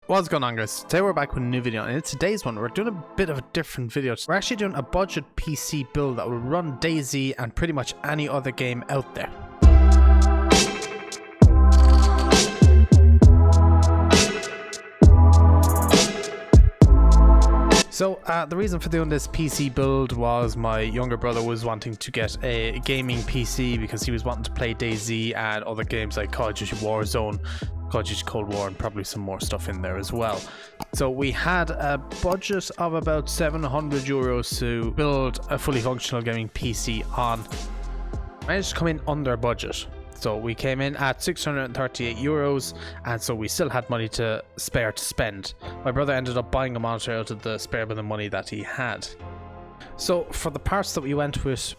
What's going on, guys? Today we're back with a new video, and in today's one we're doing a bit of a different video. We're actually doing a budget PC build that will run DayZ and pretty much any other game out there. So the reason for doing this PC build was my younger brother was wanting to get a gaming PC because he was wanting to play DayZ and other games like Call of Duty Warzone, Call of Duty Cold War, and probably some more stuff in there as well. So we had a budget of about €700 to build a fully functional gaming PC on. Managed to come in under budget. So we came in at €638, and so we still had money to spare to spend. My brother ended up buying a monitor out of the spare bit of money that he had. So for the parts that we went with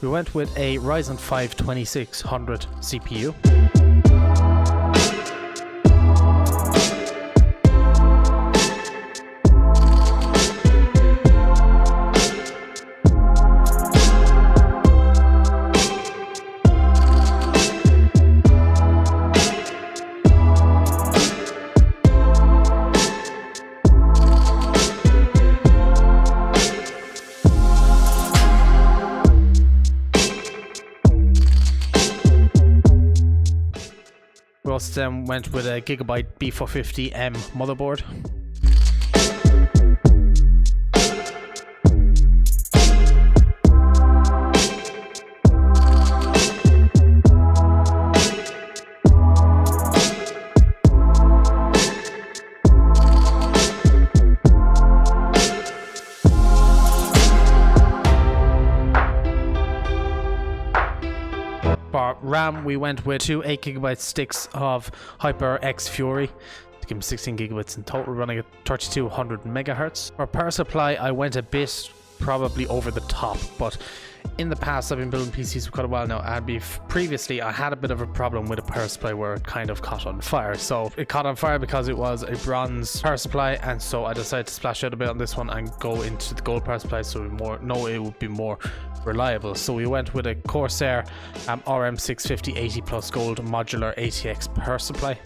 a Ryzen 5 2600 CPU. We also then went with a Gigabyte B450M motherboard. For RAM, we went with two 8GB sticks of HyperX Fury to give me 16 gigabytes in total, running at 3200 megahertz. For power supply, I went a bit probably over the top, but in the past I've been building PCs for quite a while now, and previously I had a bit of a problem with a power supply where it kind of caught on fire. So it caught on fire because it was a bronze power supply, and so I decided to splash out a bit on this one and go into the gold power supply so it would be more reliable. So we went with a Corsair RM650 80 plus gold modular ATX power supply.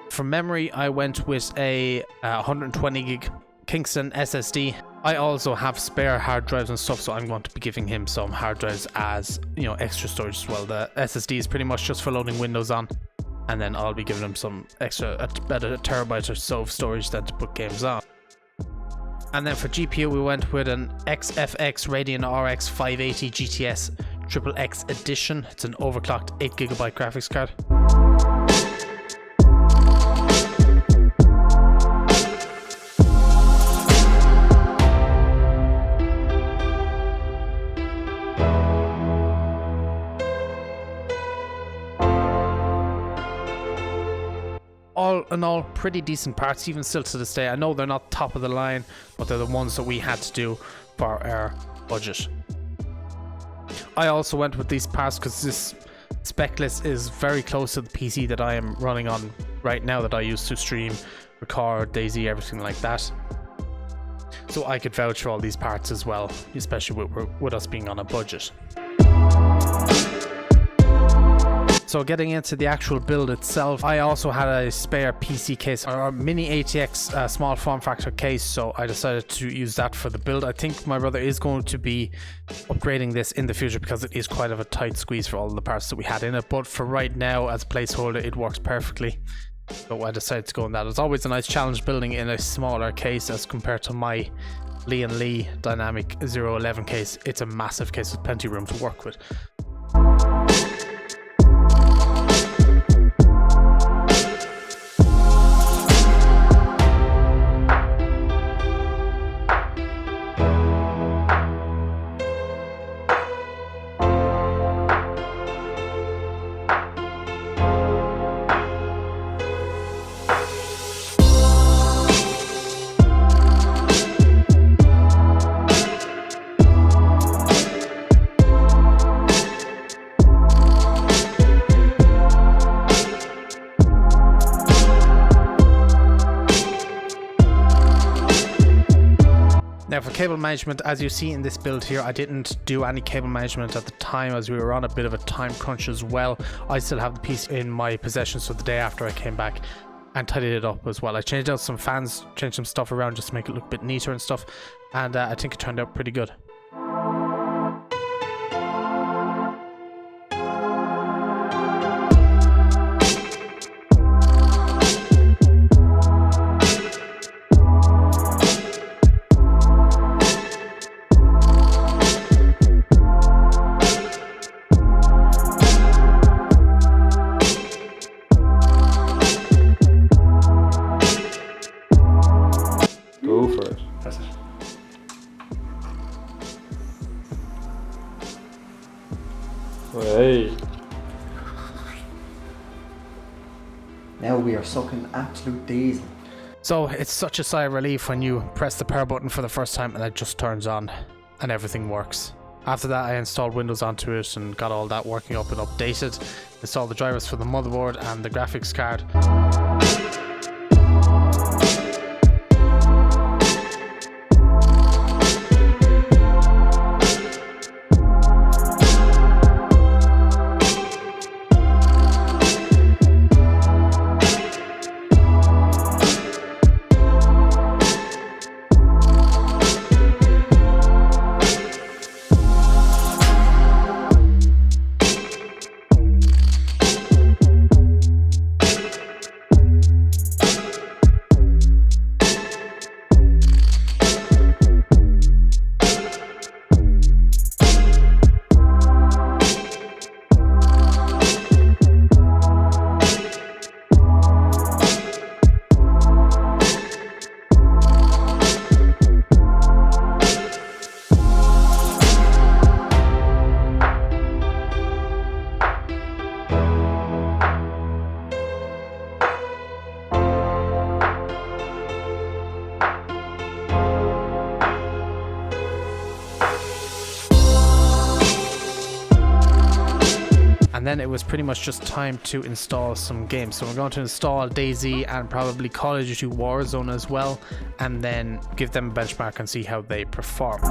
From memory, I went with a 120 gig Kingston SSD. I also have spare hard drives and stuff, so I'm going to be giving him some hard drives as, extra storage as well. The SSD is pretty much just for loading Windows on, and then I'll be giving him some extra, about a terabyte or so of storage then to put games on. And then for GPU, we went with an XFX Radeon RX 580 GTS XXX edition. It's an overclocked 8GB graphics card. All in all, pretty decent parts, even still to this day. I know they're not top of the line, but they're the ones that we had to do for our budget. I also went with these parts because this spec list is very close to the PC that I am running on right now, that I use to stream, record, DayZ, everything like that. So I could vouch for all these parts as well, especially with us being on a budget. So getting into the actual build itself, I also had a spare PC case, or a mini ATX small form factor case, so I decided to use that for the build. I think my brother is going to be upgrading this in the future because it is quite of a tight squeeze for all the parts that we had in it, but for right now, as a placeholder, it works perfectly. So I decided to go in that. It's always a nice challenge building in a smaller case as compared to my Lee & Dynamic 011 case. It's a massive case with plenty of room to work with. Now for cable management, as you see in this build here, I didn't do any cable management at the time as we were on a bit of a time crunch as well. I still have the piece in my possession, so the day after I came back and tidied it up as well. I changed out some fans, changed some stuff around just to make it look a bit neater and stuff, and I think it turned out pretty good. Go for it. Press it. Hey. Now we are sucking absolute DayZ. So it's such a sigh of relief when you press the power button for the first time and it just turns on and everything works. After that, I installed Windows onto it and got all that working up and updated. Installed the drivers for the motherboard and the graphics card. And then it was pretty much just time to install some games. So we're going to install DayZ and probably Call of Duty Warzone as well, and then give them a benchmark and see how they perform.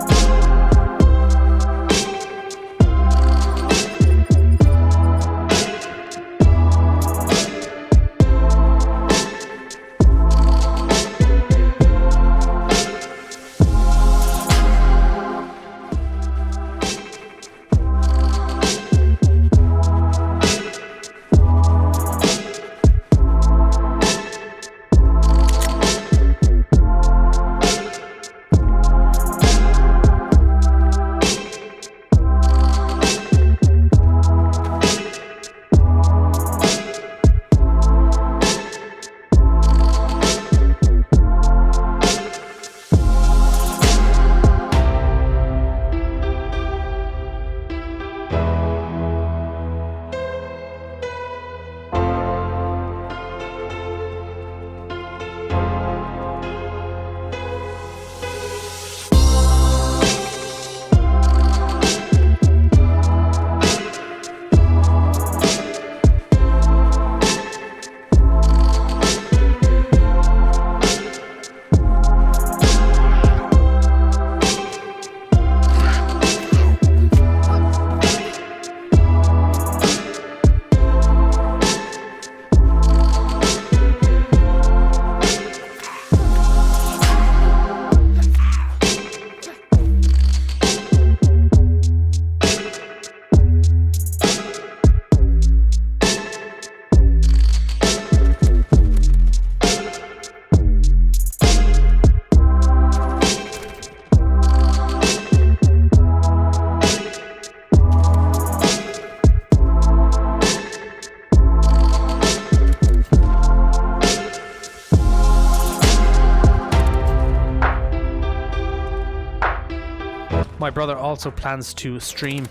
My brother also plans to stream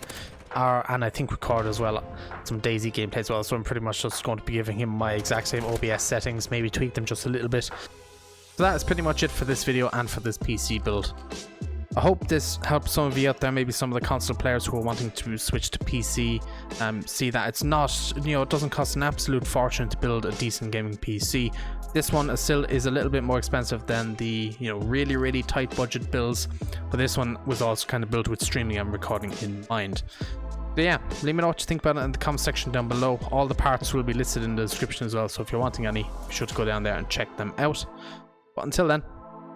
and I think record as well some DayZ gameplay as well, so I'm pretty much just going to be giving him my exact same OBS settings, maybe tweak them just a little bit. So that is pretty much it for this video and for this PC build. I hope this helps some of you out there, maybe some of the console players who are wanting to switch to PC, see that it's not, it doesn't cost an absolute fortune to build a decent gaming PC. This one still is a little bit more expensive than the, you know, really tight budget builds, but this one was also kind of built with streaming and recording in mind. But yeah, let me know what you think about it in the comment section down below. All the parts will be listed in the description as well, so if you're wanting any, be sure to go down there and check them out. But until then,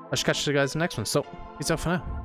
I should catch you guys in the next one, so peace out for now.